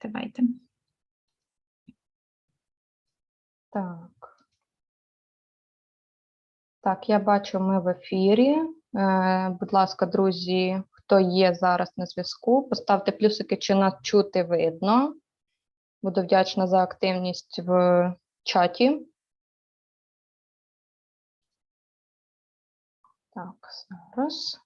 давайте. Так, я бачу, ми в ефірі. Будь ласка, друзі, хто є зараз на зв'язку, поставте плюсики, чи нас чути видно. Буду вдячна за активність в чаті. Так, зараз.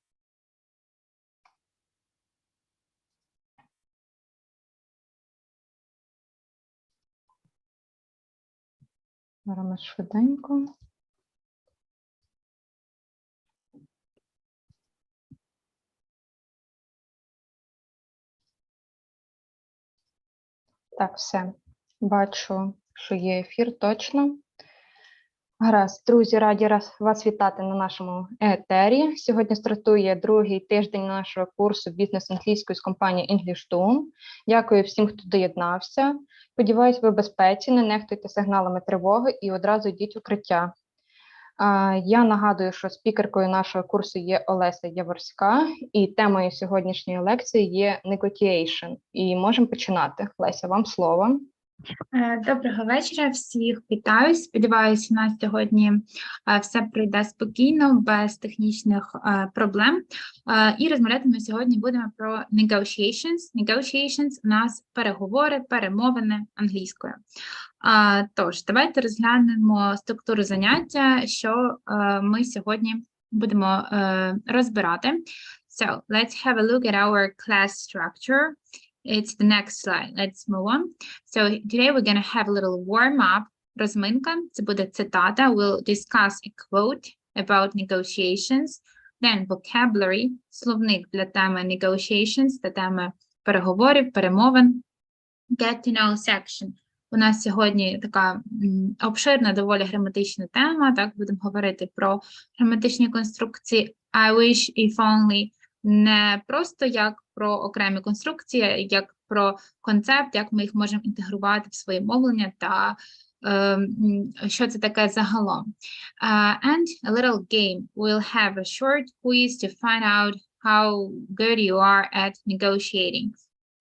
Зараз ми швиденько. Так, все. Бачу, що є ефір, точно. Гаразд, друзі, раді вас вітати на нашому етері. Сьогодні стартує другий тиждень нашого курсу «Бізнес англійською» з компанії Englishdom. Дякую всім, хто доєднався. Сподіваюсь, ви в безпеці, не нехтуйте сигналами тривоги і одразу йдіть в укриття. Я нагадую, що спікеркою нашого курсу є Олеся Яворська, і темою сьогоднішньої лекції є negotiation. І можемо починати. Леся, вам слово. Доброго вечора, всіх вітаю. Сподіваюся, у нас сьогодні все пройде спокійно, без технічних проблем. І розмовляти ми сьогодні будемо про negotiations. Negotiations у нас переговори, перемовини англійською. Тож, давайте розглянемо структуру заняття, що ми сьогодні будемо розбирати. So, let's have a look at our class structure. It's the next slide. Let's move on. So today we're going to have a little warm-up. Розминка. Це буде цитата. We'll discuss a quote about negotiations. Then vocabulary. Словник для теми negotiations, для теми переговорів, перемовин. Get to know section. У нас сьогодні така обширна, доволі граматична тема. Так, будемо говорити про граматичні конструкції. I wish, if only. Не просто як про окремі конструкції, а як про концепт, як ми їх можемо інтегрувати в своє мовлення та що це таке загалом. And a little game. We'll have a short quiz to find out how good you are at negotiating.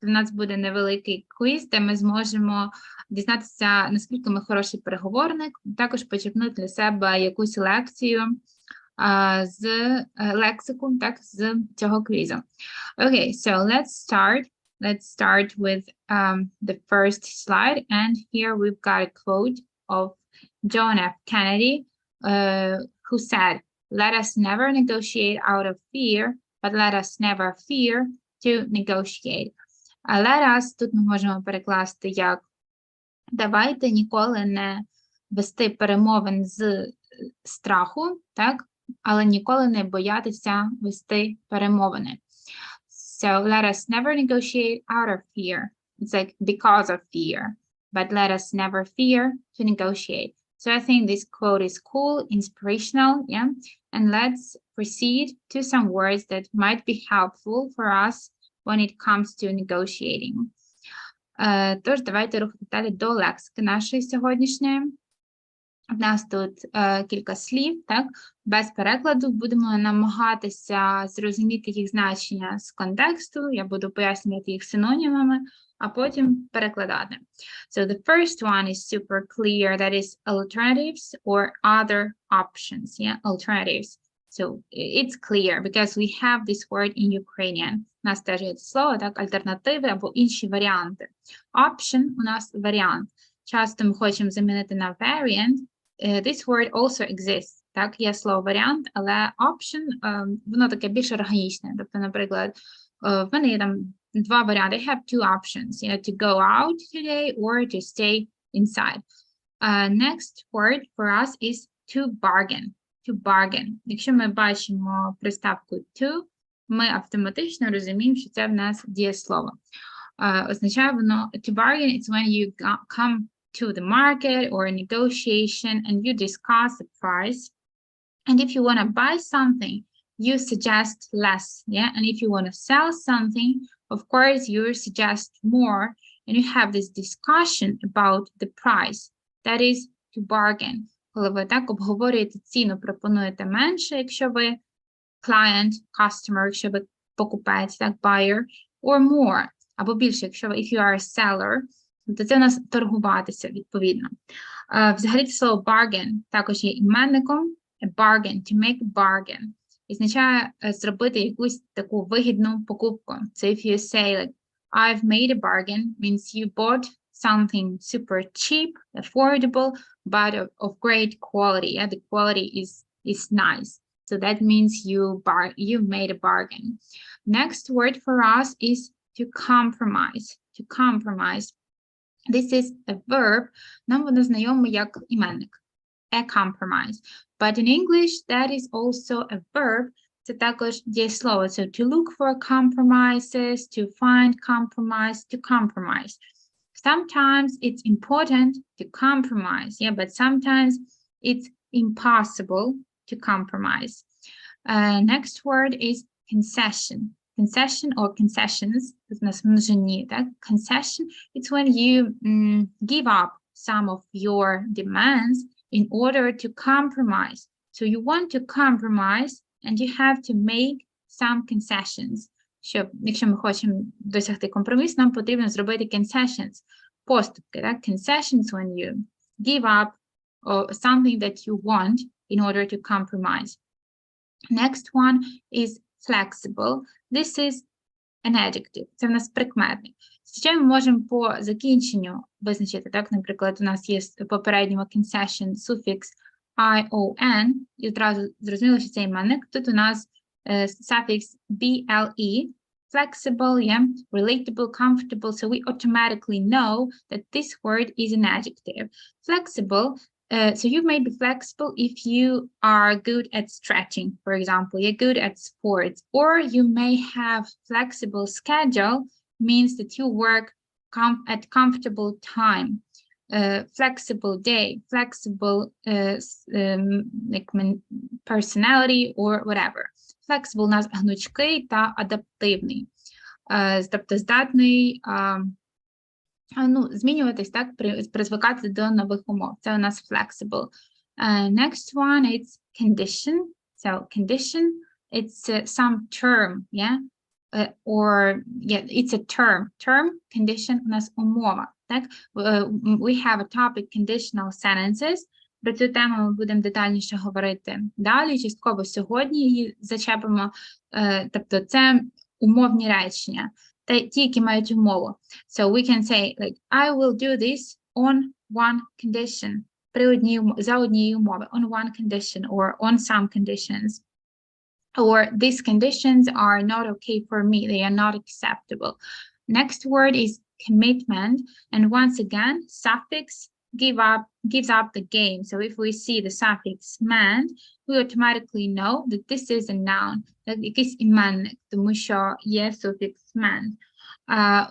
У нас буде невеликий квіз, де ми зможемо дізнатися, наскільки ми хороший переговорник, також почерпнути для себе якусь лекцію, з лексику, так, з цього квізу. Okay, so let's start. Let's start with the first slide, and here we've got a quote of John F. Kennedy, who said, "Let us never negotiate out of fear, but let us never fear to negotiate." Let us тут ми можемо перекласти як давайте ніколи не вести перемовин з страху, так, але ніколи не боятися вести перемовини. So let us never negotiate out of fear. It's like because of fear, but let us never fear to negotiate. So I think this quote is cool, inspirational, yeah. And let's proceed to some words that might be helpful for us when it comes to negotiating. Тож, давайте рухати далі до лексики нашої сьогоднішньої. У нас тут кілька слів, так, без перекладу, будемо намагатися зрозуміти їх значення з контексту, я буду пояснювати їх синонімами, а потім перекладати. So the first one is super clear, that is alternatives or other options, yeah, alternatives. So it's clear because we have this word in Ukrainian. У нас теж є це слово, так, альтернативи або інші варіанти. Option у нас варіант. Часто ми хочемо замінити на variant. This word also exists. Так, є слово варіант, але option, воно таке більш органічне. Тобто, наприклад, в мене є там два варіанти. I have two options, you know, to go out today or to stay inside. Next word for us is to bargain. To bargain. Якщо ми бачимо приставку to, ми автоматично розуміємо, що це в нас дієслово. Означає воно, to bargain, it's when you come to the market or a negotiation and you discuss the price. And if you want to buy something, you suggest less, yeah? And if you want to sell something, of course, you suggest more, and you have this discussion about the price. That is to bargain. Коли ви так обговорюєте ціну, пропонуєте менше, якщо ви client, customer, якщо ви покупець, так, buyer, or more. або більше, якщо if you are a seller, то це у нас торгуватися, відповідно. Взагалі це слово bargain також є іменником. A bargain, to make a bargain. І означає зробити якусь таку вигідну покупку. So if you say like, I've made a bargain, means you bought something super cheap, affordable, but of great quality. Yeah, the quality is nice. So that means you made a bargain. Next word for us is to compromise. To compromise. This is a verb. Нам воно знайомо як іменник. A compromise. But in English, that is also a verb. Це також дієслово. So to look for compromises, to find compromise, to compromise. Sometimes it's important to compromise, yeah, but sometimes it's impossible to compromise. Next word is concession. Concession or concessions. Тут у нас множині, так? Concession, it's when you give up some of your demands in order to compromise. So you want to compromise and you have to make some concessions. Якщо ми хочемо досягти компромісу, нам потрібно зробити concessions. Поступки, так? Concessions when you give up something that you want in order to compromise. Next one is flexible. This is an adjective. Це в нас прикметник. Звичайно, ми можемо по закінченню визначити, так, наприклад, у нас є в попередньому concession суфікс ion, і одразу зрозуміло, що це іменник. Тут у нас suffix ble, flexible, yeah, relatable, comfortable, so we automatically know that this word is an adjective. Flexible, so you may be flexible if you are good at stretching, for example, you're good at sports, or you may have flexible schedule, means that you work at comfortable time, flexible day, flexible like personality or whatever. Flexible у нас гнучкий та адаптивний, тобто здатний змінюватись, так, призвикати до нових умов. Це у нас flexible. Next one is condition. So condition, it's some term, yeah? It's a term. Term, condition у нас умова, так? We have a topic conditional sentences. Про цю тему ми будемо детальніше говорити далі, частково сьогодні її зачепимо. Тобто це умовні речення, ті, які мають умову. So we can say, like, I will do this on one condition, за однієї умови, on one condition, or on some conditions. Or these conditions are not okay for me, they are not acceptable. Next word is commitment, and once again, suffix gives up the game. So if we see the suffix "ment", we automatically know that this is a noun, якийсь іменник, тому що є suffix "ment".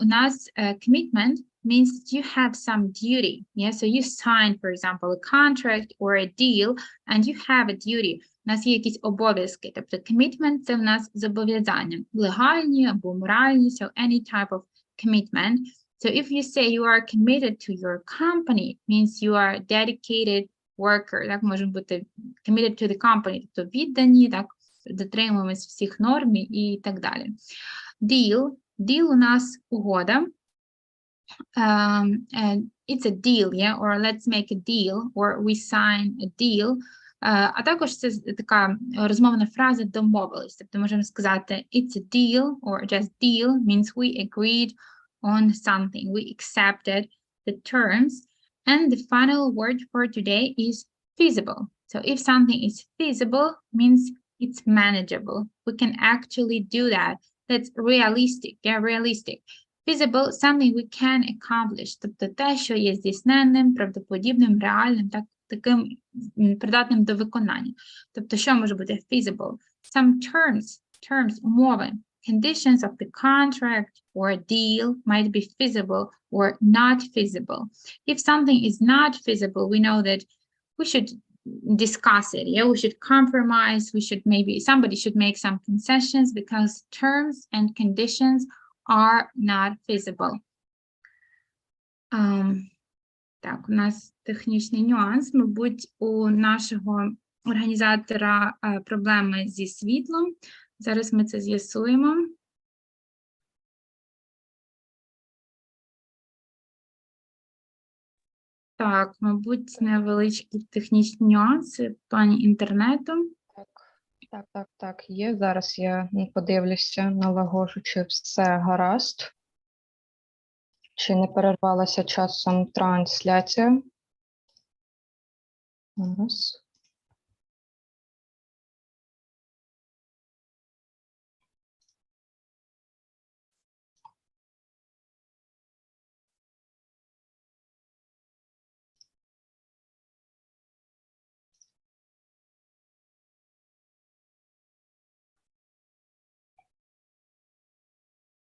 У нас commitment means that you have some duty. Yeah, so you sign, for example, a contract or a deal, and you have a duty. У нас є якісь обов'язки. Тобто commitment – це в нас зобов'язання, легальні або моральні, so any type of commitment. So if you say you are committed to your company, means you are a dedicated worker. Так, може бути committed to the company, тобто віддані, так, дотримуємось всіх норм і так далі. Deal. Deal у нас угода. It's a deal, yeah, or let's make a deal, or we sign a deal. А також це така розмовна фраза домовились. Тобто можемо сказати it's a deal, or just deal means we agreed on something, we accepted the terms. And the final word for today is feasible. So if something is feasible, means it's manageable. We can actually do that. That's realistic, yeah, realistic. Feasible, something we can accomplish. Тобто те, що є здійсненним, правдоподібним, реальним, таким придатним до виконання. Тобто що може бути feasible? Some terms, умови. Conditions of the contract or deal might be feasible or not feasible. If something is not feasible, we know that we should discuss it. Yeah, we should compromise. Somebody should make some concessions because terms and conditions are not feasible. Так, у нас технічний нюанс. Мабуть, у нашого організатора проблеми зі світлом. Зараз ми це з'ясуємо. Так, мабуть, невеличкі технічні нюанси в плані інтернету. Так, є. Зараз я подивлюся, налагоджу, чи все гаразд. Чи не перервалася часом трансляція? Зараз.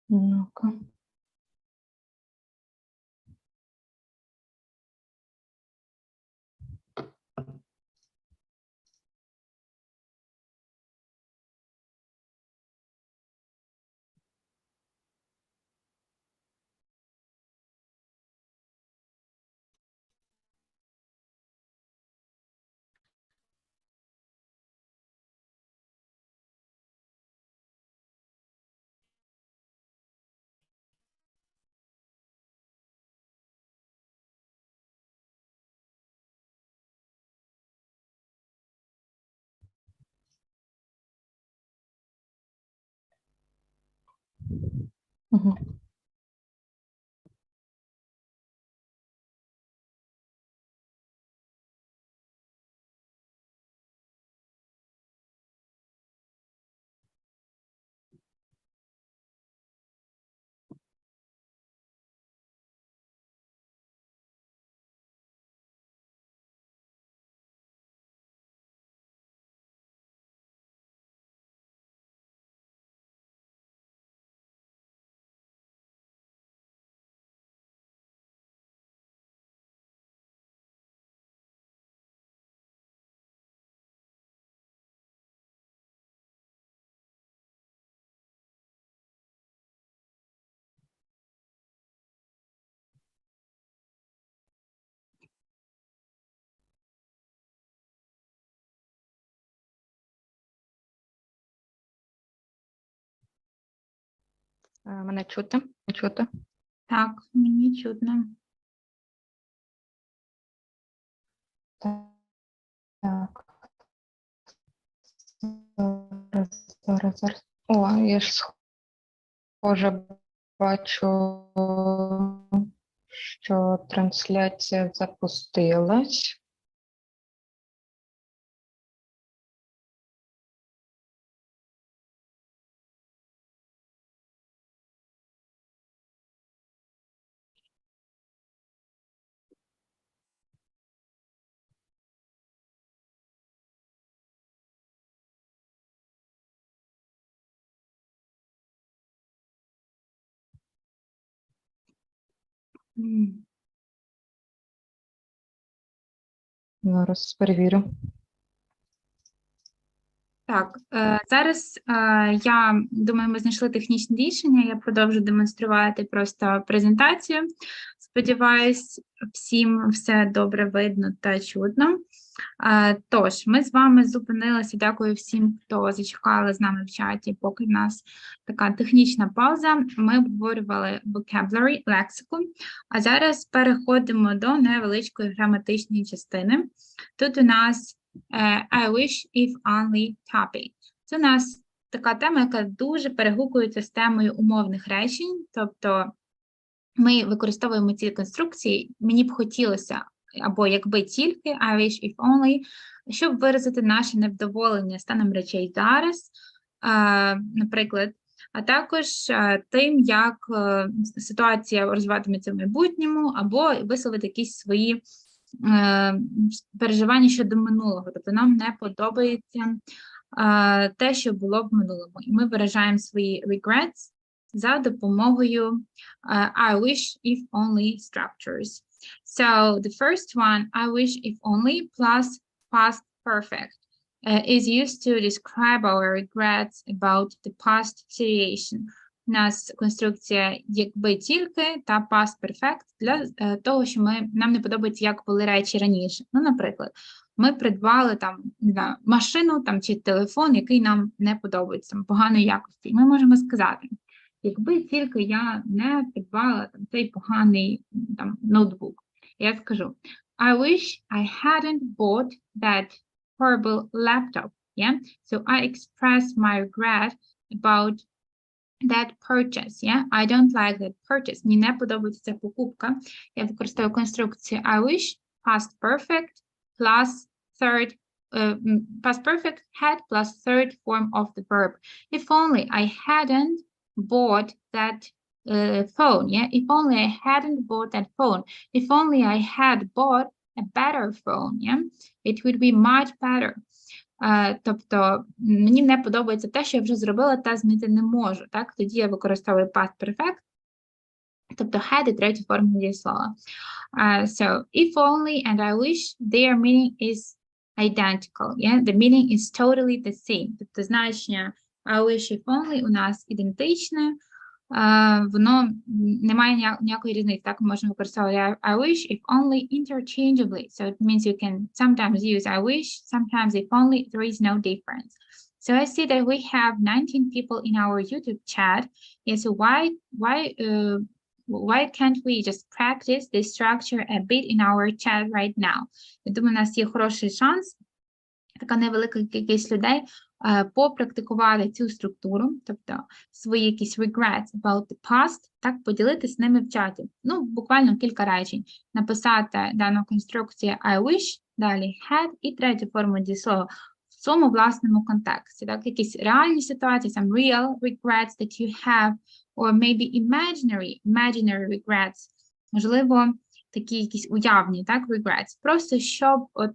Ну-ка. Угу. Мене чути? Чути? Так, мені чутно. Так. Зараз. О, я ж схоже бачу, що трансляція запустилась. Зараз перевірю. Так, зараз я думаю, ми знайшли технічне рішення. Я продовжу демонструвати просто презентацію. Сподіваюсь, всім все добре видно та чутно. Тож, ми з вами зупинилися. Дякую всім, хто зачекали з нами в чаті, поки в нас така технічна пауза. Ми обговорювали vocabulary, лексику, а зараз переходимо до невеличкої граматичної частини. Тут у нас I wish if only topic. Це у нас така тема, яка дуже перегукується з темою умовних речень, тобто ми використовуємо ці конструкції, мені б хотілося, або якби тільки, I wish if only, щоб виразити наше невдоволення станом речей зараз, наприклад, а також тим, як ситуація розвиватиметься в майбутньому, або висловити якісь свої переживання щодо минулого. Тобто нам не подобається те, що було в минулому. І ми виражаємо свої regrets за допомогою I wish if only structures. So the first one, I wish if only plus past perfect is used to describe our regrets about the past situation. У нас конструкція якби тільки та past perfect для того, що нам не подобається, як були речі раніше. Ну, наприклад, ми придбали там машину там, чи телефон, який нам не подобається, там, поганої якості. І ми можемо сказати, якби тільки я не придбала там, цей поганий там, ноутбук. Я скажу, I wish I hadn't bought that horrible laptop. Yeah, so I express my regret about that purchase. Yeah, I don't like that purchase. Мені не подобається ця покупка. Я використовую конструкцію I wish, past perfect, plus third, past perfect had plus third form of the verb. If only I hadn't bought that phone. Yeah, if only I hadn't bought that phone. If only I had bought a better phone. Yeah, it would be much better. Тобто, мені не подобається те, що я вже зробила, та змінити не можу. Так? Тоді я використовую past perfect, тобто had і третю форму дієслова. So, if only and I wish, their meaning is identical. Yeah? The meaning is totally the same. Тобто, значення I wish, if only у нас ідентичне, воно не має ніякої різниці. Так, ми можемо використовувати I wish, if only interchangeably. So it means you can sometimes use I wish, sometimes if only, there is no difference. So I see that we have 19 people in our YouTube chat. Yeah, so why can't we just practice this structure a bit in our chat right now? Я думаю, у нас є хороший шанс, така невелика кількість людей, попрактикувати цю структуру, тобто свої якісь regrets about the past, так, поділитися з ними в чаті. Ну, буквально кілька речень. Написати дану конструкцію I wish, далі had і третю форму дієслова в цьому власному контексті. Так, якісь реальні ситуації, some real regrets that you have, or maybe imaginary regrets. Можливо, такі якісь уявні, так, regrets. Просто щоб от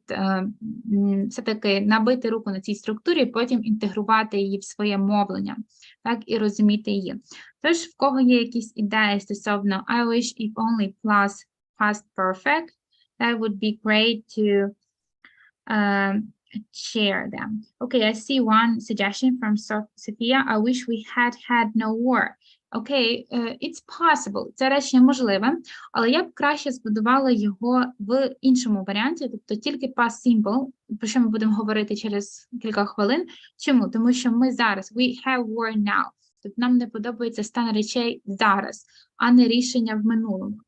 все-таки набити руку на цій структурі, потім інтегрувати її в своє мовлення, так, і розуміти її. Тож, в кого є якісь ідеї стосовно I wish, if only plus past perfect, that would be great to share them. Okay, I see one suggestion from Sophia. I wish we had no war. Окей, it's possible. Це речення можливе, але я б краще збудувала його в іншому варіанті, тобто тільки past simple, про що ми будемо говорити через кілька хвилин. Чому? Тому що ми зараз, we have war now. Тобто нам не подобається стан речей зараз, а не рішення в минулому.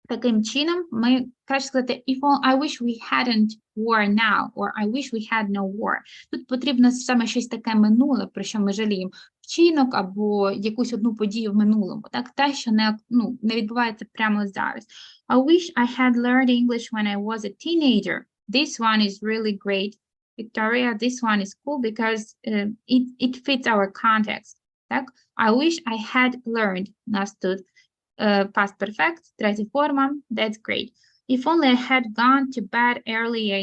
Таким чином, ми краще сказати, if I wish we hadn't war now, or I wish we had no war. Тут потрібно саме щось таке минуле, про що ми жаліємо. Вчинок або якусь одну подію в минулому. Так, те, що не відбувається прямо зараз. I wish I had learned English when I was a teenager. This one is really great. Victoria, this one is cool because it fits our context. Так, I wish I had learned. Нас тут past perfect, третя форма, that's great. If only I had gone to bed earlier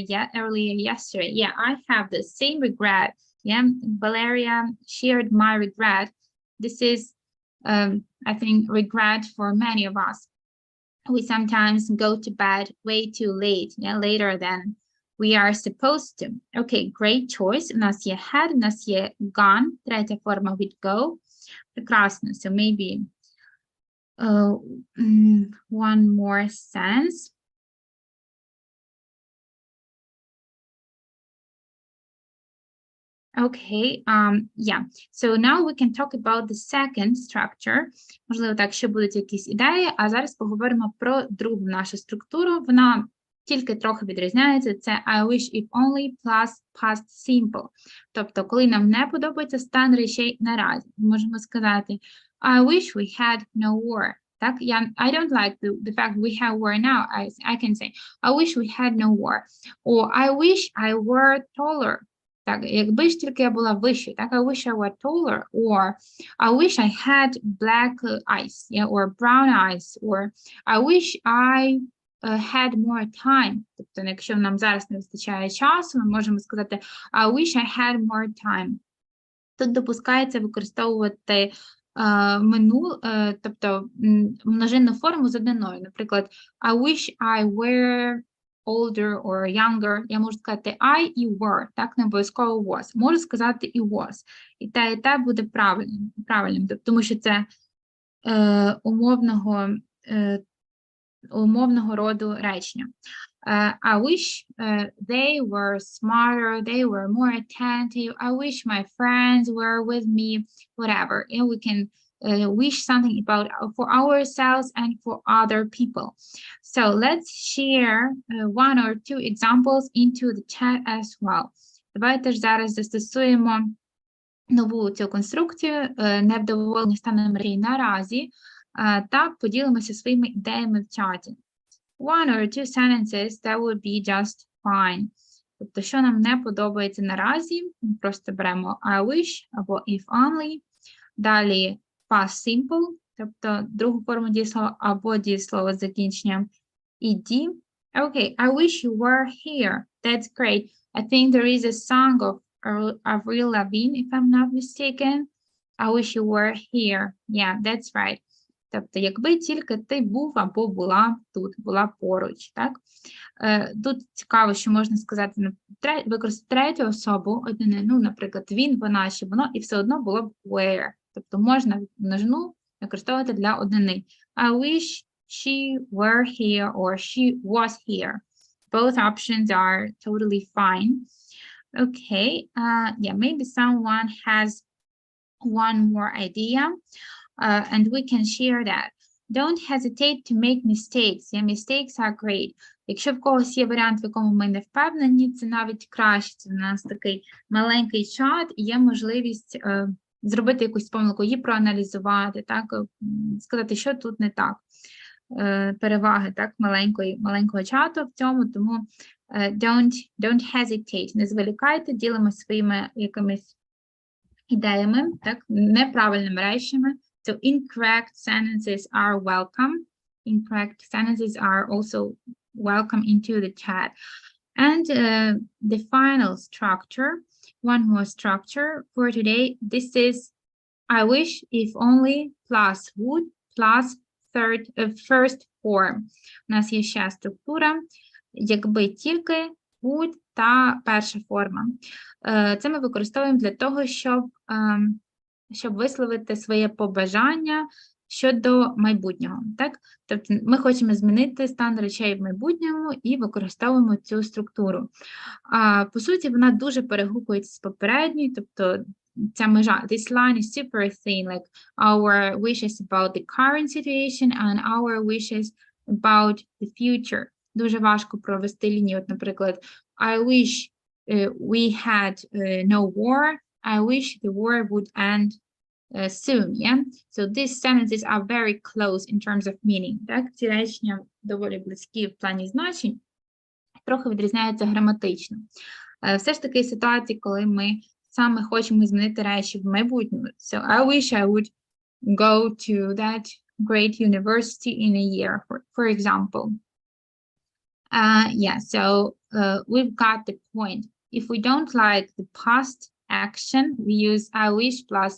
yesterday. Yeah, I have the same regret. Yeah, Valeria shared my regret. This is, I think, regret for many of us. We sometimes go to bed way too late, yeah, later than we are supposed to. Okay, great choice. У нас є had, у нас є gone, третя форма від go. Прекрасно. So maybe one more sentence. Okay, yeah. So now we can talk about the second structure. Можливо, так, ще будуть якісь ідеї, а зараз поговоримо про другу нашу структуру. Вона тільки трохи відрізняється. Це I wish, if only plus past simple. Тобто, коли нам не подобається стан речей наразі, можемо сказати I wish we had no war. Так, I don't like the fact we have war now. I can say I wish we had no war. Or I wish I were taller. Так, якби ж тільки я була вищою, так, I wish I were taller, or I wish I had black eyes, yeah, or brown eyes, or I wish I had more time. Тобто, якщо нам зараз не вистачає часу, ми можемо сказати I wish I had more time. Тут допускається використовувати тобто множинну форму з одниною. Наприклад, I wish I were older or younger. Я можу сказати I і were, так, не обов'язково was. Можу сказати і was. І те буде правильним, тому що це умовного роду речення. I wish they were smarter, they were more attentive. I wish my friends were with me, whatever. And we can wish something about for ourselves and for other people. So let's share one or two examples into the chat as well. Давайте ж зараз застосуємо нову цю конструкцію невдоволення станом речей наразі та поділимося своїми ідеями в чаті. One or two sentences that would be just fine. Тобто, що нам не подобається наразі, ми просто беремо I wish або if only. Далі past simple, тобто другу форму дієслова або дієслово з закінченням ed. Okay, I wish you were here. That's great. I think there is a song of Avril Lavigne, if I'm not mistaken. I wish you were here. Yeah, that's right. Тобто, якби тільки ти був або була тут, була поруч, так? Тут цікаво, що можна сказати, використати третю особу, однину, наприклад, він, вона, чи воно, і все одно було б where. Тобто, можна множину використовувати для однини. I wish she were here or she was here. Both options are totally fine. Okay, yeah, maybe someone has one more idea. And we can share that. Don't hesitate to make mistakes. Yeah, mistakes are great. Якщо в когось є варіант, в якому ми не впевнені, це навіть краще. Це у нас такий маленький чат, і є можливість зробити якусь помилку, її проаналізувати, так, сказати, що тут не так. Переваги, так, маленького чату в цьому, тому don't hesitate, не зволікайте, ділимося своїми якимись ідеями, так, неправильними речами. So incorrect sentences are welcome. Incorrect sentences are also welcome into the chat. And the final structure, one more structure for today. This is I wish, if only, plus would, plus first form. У нас є ще структура, якби тільки, would та перша форма. Це ми використовуємо для того, щоб висловити своє побажання щодо майбутнього. Так? Тобто ми хочемо змінити стан речей в майбутньому і використовуємо цю структуру. По суті, вона дуже перегукується з попередньою, тобто ця межа, this line is super thin, like our wishes about the current situation and our wishes about the future. Дуже важко провести лінію, от, наприклад, I wish we had no war. I wish the war would end soon, yeah? So these sentences are very close in terms of meaning, так? Ці речення доволі близькі в плані значень, трохи відрізняються граматично. Все ж таки ситуації, коли ми саме хочемо змінити речі в майбутньому. So I wish I would go to that great university in a year, for example. Yeah, so we've got the point. If we don't like the past action, we use I wish plus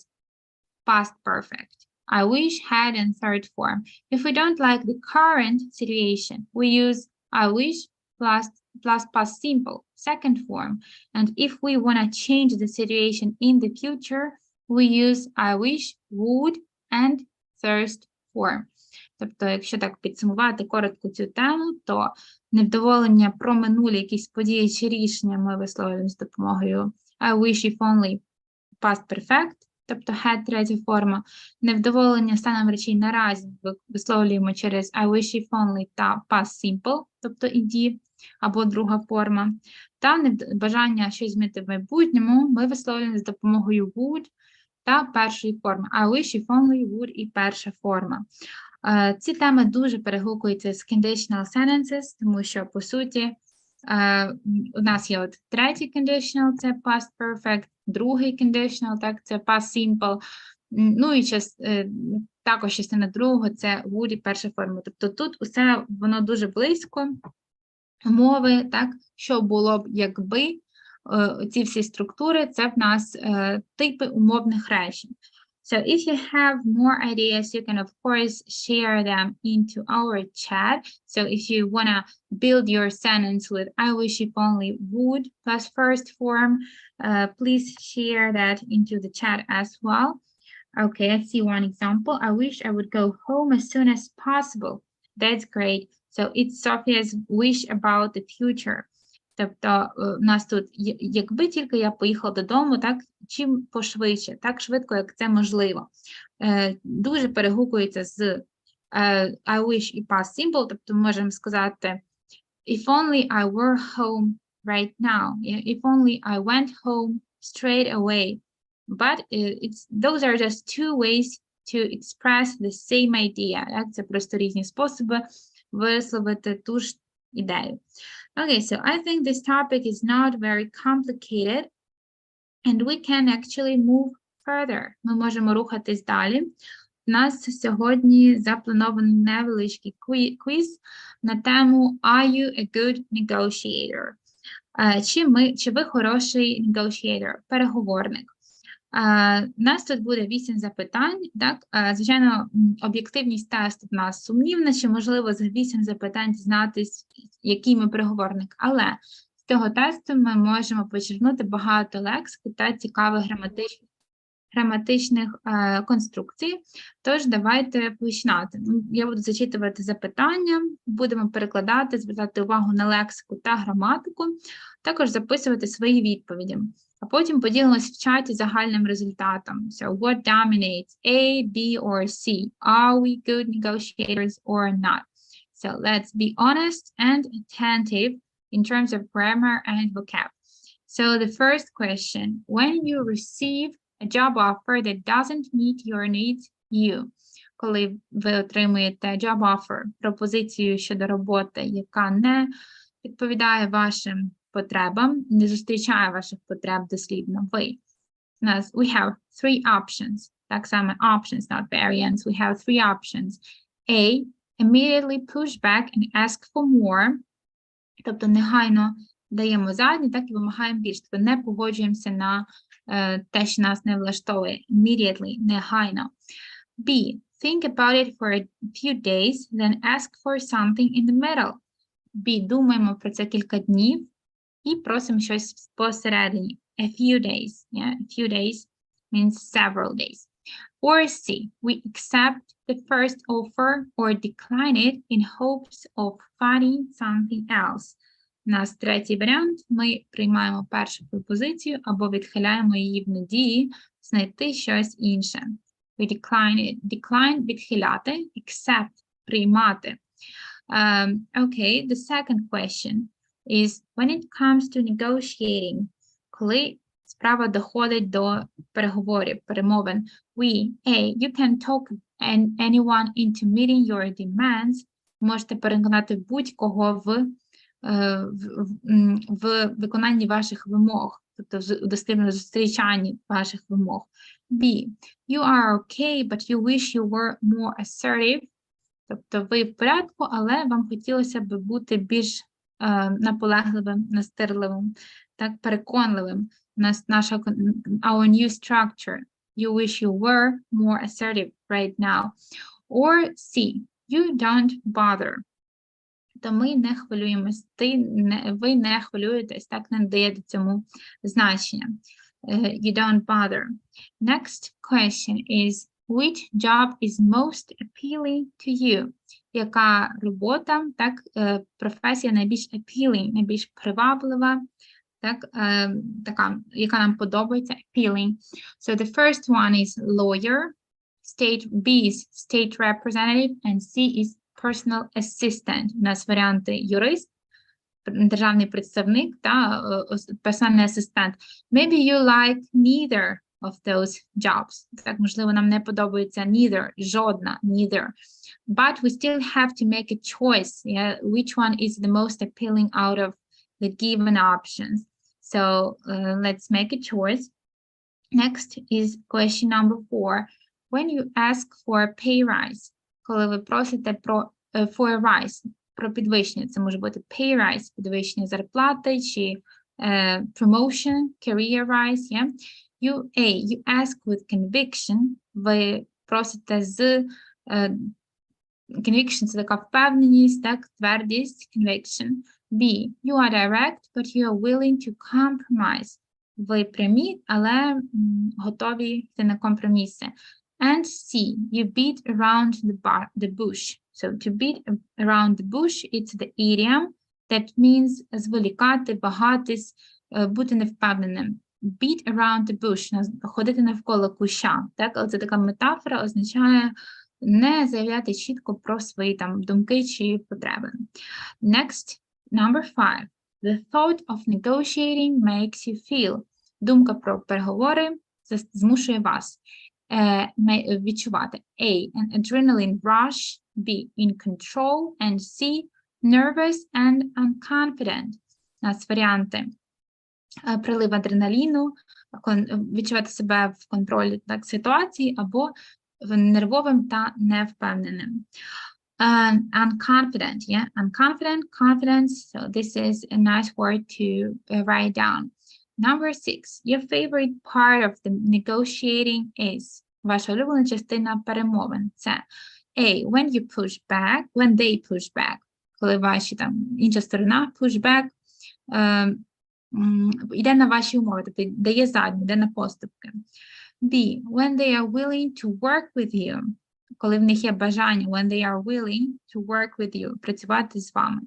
past perfect. I wish had in third form. If we don't like the current situation, we use I wish plus past simple, second form. And if we want to change the situation in the future, we use I wish, would, and third form. Тобто, якщо так підсумувати коротко цю тему, то невдоволення про минулі якісь події чи рішення ми висловлюємо з допомогою I wish, if only, past perfect, тобто had третя форма. Невдоволення станом речей наразі висловлюємо через I wish, if only та past simple, тобто ed, або друга форма. Та бажання щось змінити в майбутньому ми висловлюємо з допомогою would та першої форми. I wish, if only, would і перша форма. Ці теми дуже перегукуються з conditional sentences, тому що, по суті, у нас є от третій conditional, це past perfect, другий conditional, так, це past simple, ну і також частина другого, це would і перша форма. Тобто тут усе воно дуже близько, мови, так, що було б, якби, ці всі структури, це в нас типи умовних речень. So if you have more ideas, you can, of course, share them into our chat. So if you want to build your sentence with I wish, if only, would plus first form, please share that into the chat as well. Okay, I see one example. I wish I would go home as soon as possible. That's great. So it's Sophia's wish about the future. Тобто у нас тут, якби тільки я поїхала додому, так, чим пошвидше, так швидко, як це можливо. Дуже перегукується з I wish і past simple, тобто можемо сказати if only I were home right now, if only I went home straight away. But those are just two ways to express the same idea. Так? Це просто різні способи висловити ту ж ідею. Okay, so I think this topic is not very complicated, and we can actually move further. Ми можемо рухатись далі. У нас сьогодні запланований невеличкий квіз на тему Are you a good negotiator? Чи ви хороший negotiator, переговорник? У нас тут буде 8 запитань, так? Звичайно, об'єктивність тесту в нас сумнівна, чи можливо з 8 запитань дізнатись, який ми переговорник, але з цього тесту ми можемо почерпнути багато лексики та цікавих граматичних конструкцій. Тож давайте починати. Я буду зачитувати запитання, будемо перекладати, звертати увагу на лексику та граматику, також записувати свої відповіді. А потім поділимось в чаті загальним результатом. So, what dominates, A, B, or C? Are we good negotiators or not? So, let's be honest and attentive in terms of grammar and vocab. So, the first question, when you receive a job offer that doesn't meet your needs, коли ви отримуєте job offer, пропозицію щодо роботи, яка не відповідає вашим потребам, не зустрічає ваших потреб дослівно, ви. We have 3 options. Так само options, not variants. We have 3 options. A, immediately push back and ask for more. Тобто негайно даємо задні, так і вимагаємо більше. Тобто не погоджуємося на те, що нас не влаштовує. Immediately, негайно. B, think about it for a few days, then ask for something in the middle. B, думаємо про це кілька днів і просимо щось посередині. A few days, yeah, a few days means several days. Or C, we accept the first offer or decline it in hopes of finding something else. У нас третій варіант. Ми приймаємо першу пропозицію або відхиляємо її в надії знайти щось інше. We decline it. Decline – відхиляти. Accept – приймати. Okay, the second question is when it comes to negotiating, коли справа доходить до переговорів, перемовин, you can talk anyone into meeting your demands, можете переконати будь-кого в виконанні ваших вимог, тобто в дослівно зустрічанні ваших вимог. B, you are okay, but you wish you were more assertive, тобто ви в порядку, але вам хотілося б бути більш наполегливим, настирливим, так, переконливим. Our new structure, you wish you were more assertive right now. Or C, you don't bother. То ми не хвилюємось, ви не хвилюєтесь, так, не даєте цьому значення. You don't bother. Next question is, which job is most appealing to you? Яка робота, так, професія найбільш appealing, найбільш приваблива, так, така, яка нам подобається, appealing. So the first one is lawyer, B is state representative, and C is personal assistant. У нас варіанти юрист, державний представник та персональний асистент. Maybe you like neither of those jobs. Так, можливо, нам не подобається neither, жодна, neither. But we still have to make a choice, yeah, which one is the most appealing out of the given options. So let's make a choice. Next is question number 4. When you ask for a pay rise, коли ви просите про for a rise, про підвищення, це може бути pay rise, підвищення зарплати, чи promotion, career rise, yeah? You ask with conviction, ви просите з conviction, це така впевненість, так, твердість, conviction. B, you are direct, but you are willing to compromise. Ви прямі, але готові йти на компроміси. And C, you beat around the bush. So to beat around the bush, it's the idiom That means зволікати, вагатись, бути невпевненим. Beat around the bush, ходити навколо куща. Так? Але це така метафора, означає не заявляти чітко про свої там думки чи потреби. Next, number 5. The thought of negotiating makes you feel. Думка про переговори змушує вас відчувати. A. An adrenaline rush. B. In control. And C. Nervous and unconfident. У нас варіанти. Прилив адреналіну, відчувати себе в контролі так, ситуації, або нервовим та невпевненим. Unconfident, yeah, unconfident, confidence. So this is a nice word to write down. Number 6, your favorite part of the negotiating is. Ваша улюблена частина перемовин. Це A, when you push back, when they push back. Коли ваші там інша сторона push back, йде на ваші умови, тобто дає задню, йде на поступки. B, when they are willing to work with you. Коли в них є бажання, when they are willing to work with you, працювати з вами.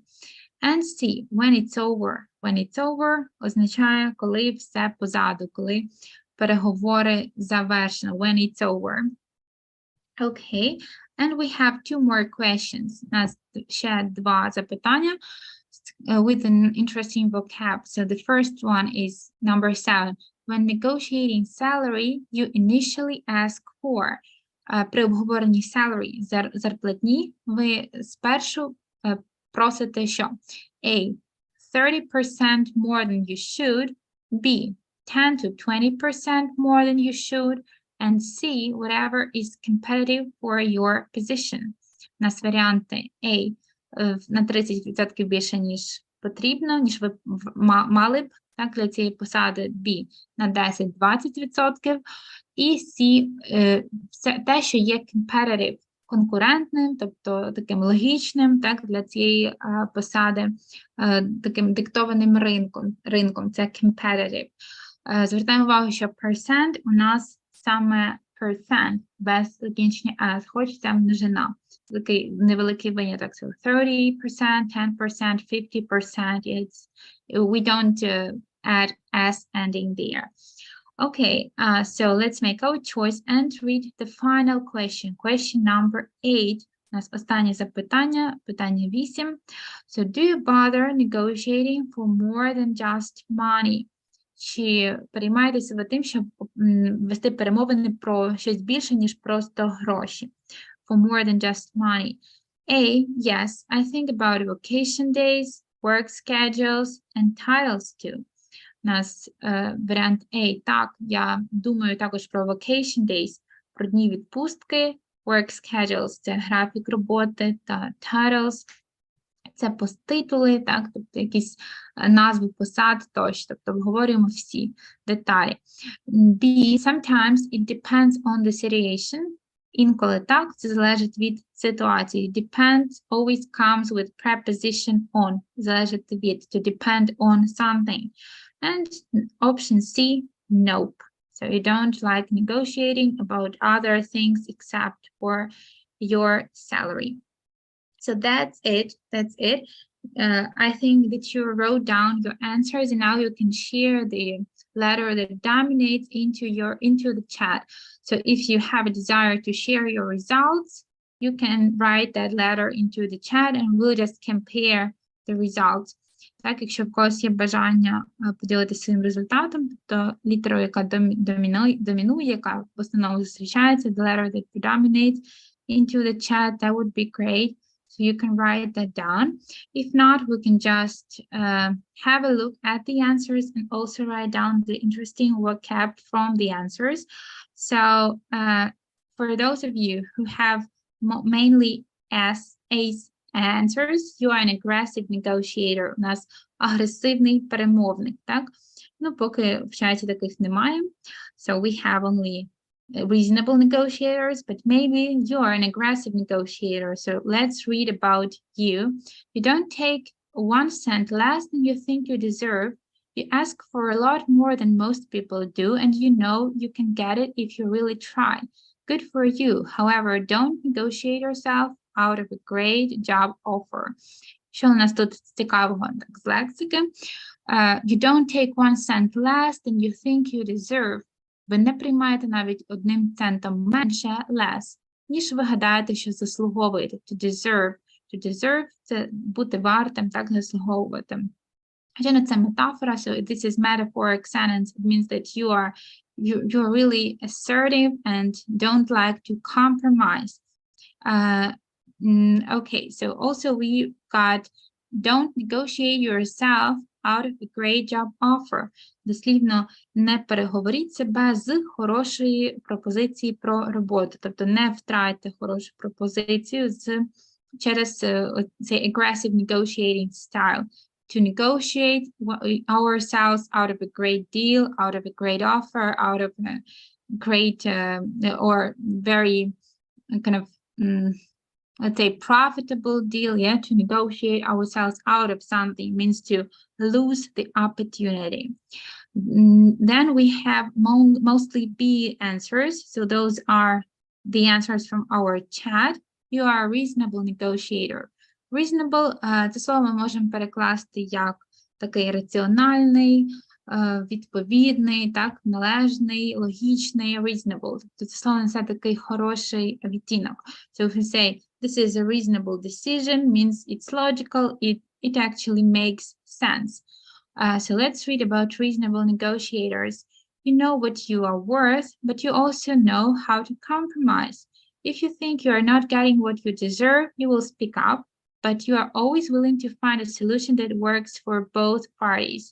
And C, when it's over. When it's over означає, коли все позаду, коли переговори завершено, when it's over. Okay, and we have 2 more questions. У нас ще 2 запитання with an interesting vocab. So the first one is number 7. When negotiating salary, you initially ask for. При обговоренні salary, зарплатні, ви спершу просите що? A. 30% more than you should. B. 10 to 20% more than you should. And C. Whatever is competitive for your position. У нас варіанти A. На 30% більше, ніж потрібно, ніж ви мали б, так, для цієї посади. B. На 10-20%. І C. Те, що є competitive, конкурентним, тобто таким логічним, так, для цієї посади, таким диктованим ринком, це competitive. Звертаємо увагу, що percent у нас саме percent, без закінчення s, хоч це множина. Такий невеликий виняток, so 30%, 10%, 50%, we don't add s ending there. Okay, so let's make our choice and read the final question. Question number 8. У нас останнє запитання, питання 8. So do you bother negotiating for more than just money? Чи переймаєтеся ви тим, щоб вести перемовини про щось більше, ніж просто гроші? For more than just money. A. Yes, I think about vacation days, work schedules, and titles too. У нас варіант A. Так, я думаю також про vacation days, про дні відпустки, work schedules – це графік роботи, та titles – це посттитули, так, тобто якісь назви посад тощо, тобто обговорюємо всі деталі. B. Sometimes it depends on the situation. Інколи так, це залежить від ситуації. Depends always comes with preposition on. Залежить від, to depend on something. And option C, nope. So you don't like negotiating about other things except for your salary. So that's it. I think that you wrote down your answers, and now you can share the letter that dominates into the chat. So if you have a desire to share your results, you can write that letter into the chat and we'll just compare the results. Так, якщо в когось є бажання поділитися своїм результатом, то літерою, яка домінує, яка в основному зустрічається, the letter that predominates into the chat, that would be great. So you can write that down. If not, we can just have a look at the answers and also write down the interesting vocab from the answers. So for those of you who have mainly A's answers, you are an aggressive negotiator. У нас агресивний перемовник, так? Ну, поки в чаті таких немає. So we have only reasonable negotiators, but maybe you are an aggressive negotiator. So let's read about you. You don't take 1 cent less than you think you deserve. You ask for a lot more than most people do, and you know you can get it if you really try. Good for you. However, don't negotiate yourself out of a great job offer. Що у нас тут цікавого так, з лексики? You don't take 1 cent less than you think you deserve. Ви не приймаєте навіть 1 центом менше, less, ніж ви гадаєте, що заслуговуєте. To deserve. To deserve – це бути вартим, так, заслуговувати. Хоча це метафора, so this is metaphoric sentence. It means that you're really assertive and don't like to compromise. Okay, so also we got don't negotiate yourself out of a great job offer. Дослівно, не переговоріть себе з хорошої пропозиції про роботу. Тобто не втратьте хорошу пропозицію через цей aggressive negotiating style. To negotiate ourselves out of a great deal, out of a great offer, out of a great or very kind of let's say profitable deal, yeah, to negotiate ourselves out of something means to lose the opportunity. Then we have mostly B answers. So those are the answers from our chat. You are a reasonable negotiator. Reasonable – це слово ми можемо перекласти як такий раціональний, відповідний, так, належний, логічний, reasonable. Тобто це слово несе такий хороший відтінок. So if we say, this is a reasonable decision, means it's logical, it actually makes sense. So let's read about reasonable negotiators. You know what you are worth, but you also know how to compromise. If you think you are not getting what you deserve, you will speak up, but you are always willing to find a solution that works for both parties.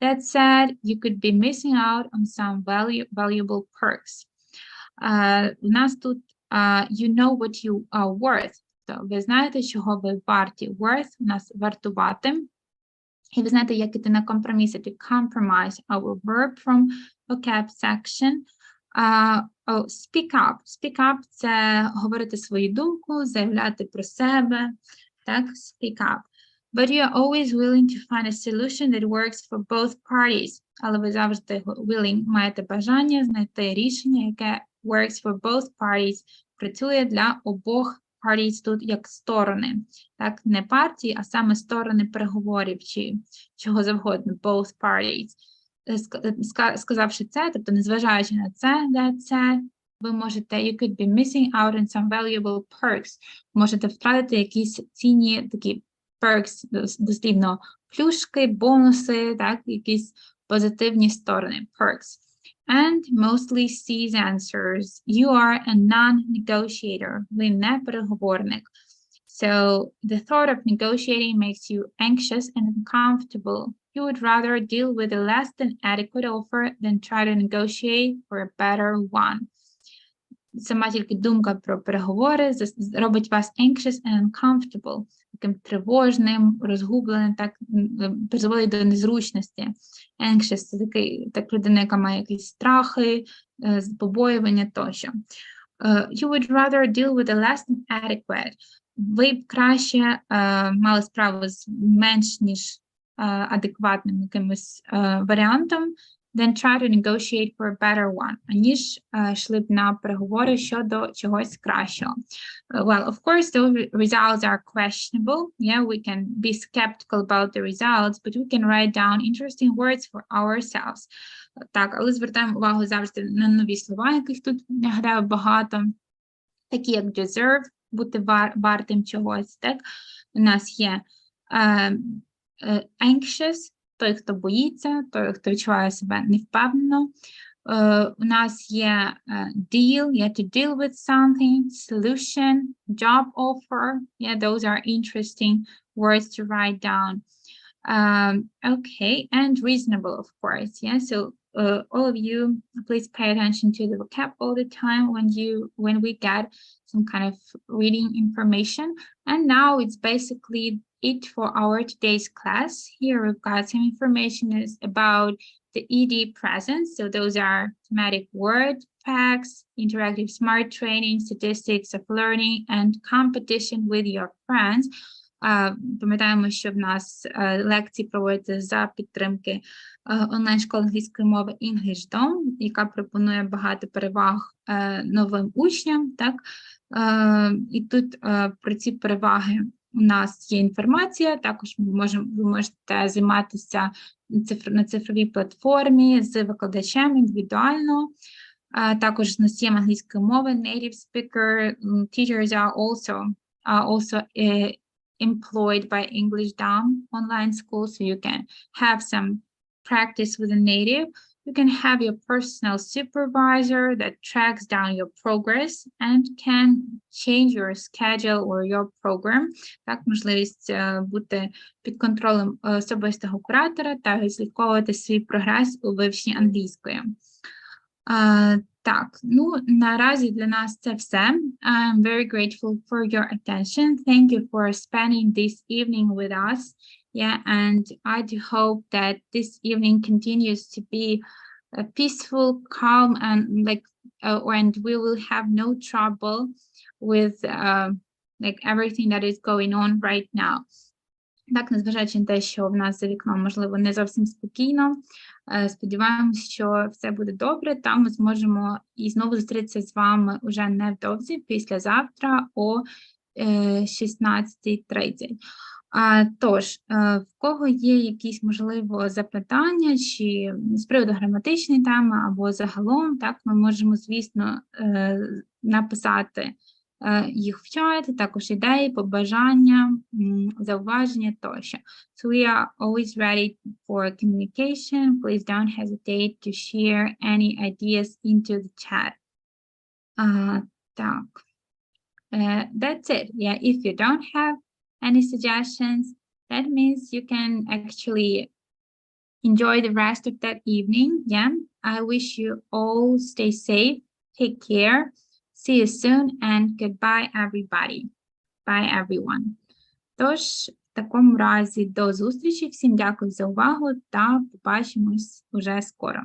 That said, you could be missing out on some valuable perks. У нас тут you know what you are worth. То ви знаєте, чого ви варті. Worth у нас вартувати. І ви знаєте, як іти на компроміси. To compromise, our verb from vocab section. Speak up. Speak up – це говорити свою думку, заявляти про себе. Так, speak up. But you are always willing to find a solution that works for both parties. Але ви завжди willing, маєте бажання знайти рішення, яке works for both parties, працює для обох parties тут як сторони. Так, не партії, а саме сторони переговорів чи чого завгодно, both parties. Сказавши це, тобто незважаючи на це, ви можете, you could be missing out on some valuable perks. Можете втратити якісь цінні такі perks, дослівно плюшки, бонуси, так, якісь позитивні сторони, perks. And mostly C's answers. You are a non-negotiator. Ви не переговорник. So the thought of negotiating makes you anxious and uncomfortable. You would rather deal with a less than adequate offer than try to negotiate for a better one. Сама тільки думка про переговори робить вас anxious and uncomfortable, таким тривожним, розгубленим, так, призводить до незручності. Anxious – це так людина, яка має якісь страхи, побоювання тощо. You would rather deal with a less than adequate. Ви б краще мали справу з менш ніж адекватним якимось варіантом, then try to negotiate for a better one, аніж йшли б на переговори щодо чогось кращого. Well, of course, those results are questionable. Yeah, we can be skeptical about the results, but we can write down interesting words for ourselves. Так, але звертаємо увагу завжди на нові слова, яких тут, я гадаю, багато. Такі як deserve, бути вартим чогось, так? У нас є anxious, той, хто боїться, той, хто відчуває себе невпевнено. У нас є deal, to deal with something, solution, job offer. Yeah, those are interesting words to write down. Okay, and reasonable, of course. Yeah, so all of you, please pay attention to the vocab all the time when we get some kind of reading information. And now it's basically it for our today's class. Here we've got some information about the ED presence. So those are thematic word facts, interactive smart training, statistics of learning, and competition with your friends. Пам'ятаємо, що в нас лекції проводяться за підтримки онлайн-школи англійської мови Englishdom, яка пропонує багато переваг новим учням. Так? І тут про ці переваги у нас є інформація, також ви можете займатися на цифровій платформі з викладачем індивідуально. Також з носієм англійської мови, native speaker, teachers are also employed by Englishdom online school, so you can have some practice with a native. You can have your personal supervisor that tracks down your progress and can change your schedule or your program. Так, можливість бути під контролем особистого куратора та відслідковувати свій прогрес у вивченні англійської. Так, ну, наразі для нас це все. I'm very grateful for your attention. Thank you for spending this evening with us. Yeah, and I do hope that this evening continues to be peaceful, calm, and and we will have no trouble with everything that is going on right now. Так, незважаючи на те, що в нас за вікном, можливо, не зовсім спокійно, сподіваємось, що все буде добре, та ми зможемо і знову зустрітися з вами уже невдовзі, післязавтра о 16:30. Тож, в кого є якісь, можливо, запитання, чи з приводу граматичної теми, або загалом, так, ми можемо, звісно, написати їх в чат, також ідеї, побажання, зауваження тощо. So we are always ready for communication. Please don't hesitate to share any ideas into the chat. Так. That's it. Yeah, if you don't have any suggestions, that means you can actually enjoy the rest of that evening. Yeah, I wish you all stay safe, take care. See you soon and goodbye, everybody. Bye, everyone. Тож, в такому разі, до зустрічі. Всім дякую за увагу та побачимось уже скоро.